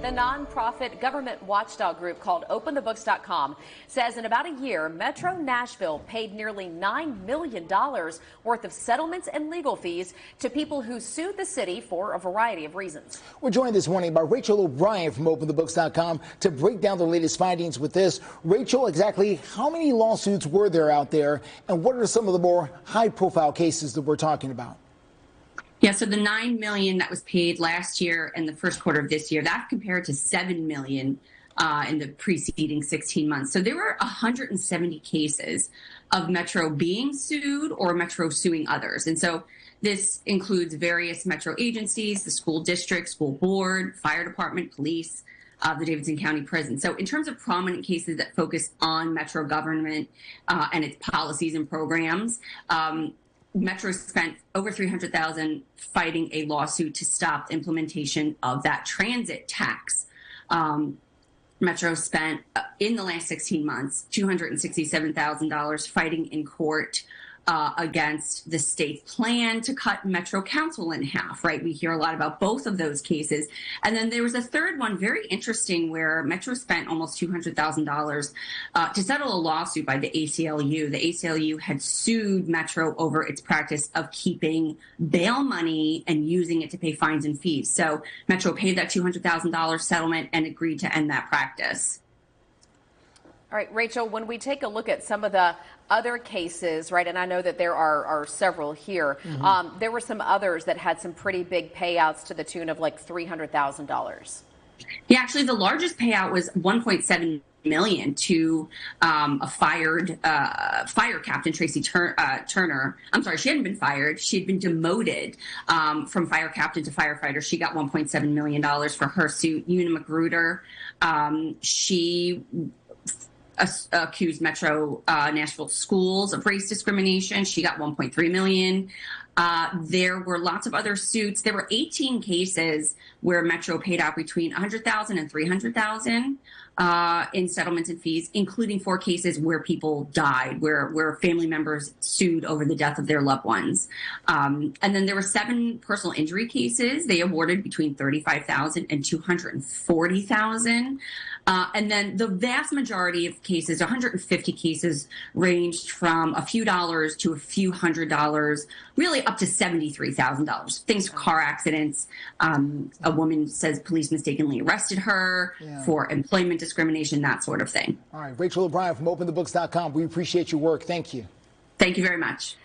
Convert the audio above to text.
The nonprofit government watchdog group called OpenTheBooks.com says in about a year, Metro Nashville paid nearly $9 million worth of settlements and legal fees to people who sued the city for a variety of reasons. We're joined this morning by Rachel O'Brien from OpenTheBooks.com to break down the latest findings with this. Rachel, exactly how many lawsuits were there out there, and what are some of the more high-profile cases that we're talking about? Yeah, so the $9 million that was paid last year and the first quarter of this year, that compared to $7 million in the preceding 16 months. So there were 170 cases of Metro being sued or Metro suing others. And so this includes various Metro agencies, the school district, school board, fire department, police, the Davidson County Prison. So in terms of prominent cases that focus on Metro government and its policies and programs, Metro spent over $300,000 fighting a lawsuit to stop implementation of that transit tax. Metro spent, in the last 16 months, $267,000 fighting in court against the state's plan to cut Metro Council in half, right? We hear a lot about both of those cases. And then there was a third one, very interesting, where Metro spent almost $200,000 to settle a lawsuit by the ACLU. The ACLU had sued Metro over its practice of keeping bail money and using it to pay fines and fees. So Metro paid that $200,000 settlement and agreed to end that practice. All right, Rachel, when we take a look at some of the other cases, right, and I know that there are several here, there were some others that had some pretty big payouts to the tune of like $300,000. Yeah, actually, the largest payout was $1.7 million to a fired fire captain, Tracy Turner. I'm sorry, she hadn't been fired. She had been demoted from fire captain to firefighter. She got $1.7 million for her suit. Una Magruder, she accused Metro Nashville schools of race discrimination. She got $1.3 million. There were lots of other suits. There were 18 cases where Metro paid out between $100,000 and $300,000 in settlements and fees, including 4 cases where people died, where family members sued over the death of their loved ones. And then there were 7 personal injury cases. They awarded between $35,000 and $240,000. And then the vast majority of cases, 150 cases, ranged from a few dollars to a few $100s, really up to $73,000. Things, car accidents. A woman says police mistakenly arrested her for employment discrimination, that sort of thing. All right, Rachel O'Brien from OpenTheBooks.com. We appreciate your work. Thank you. Thank you very much.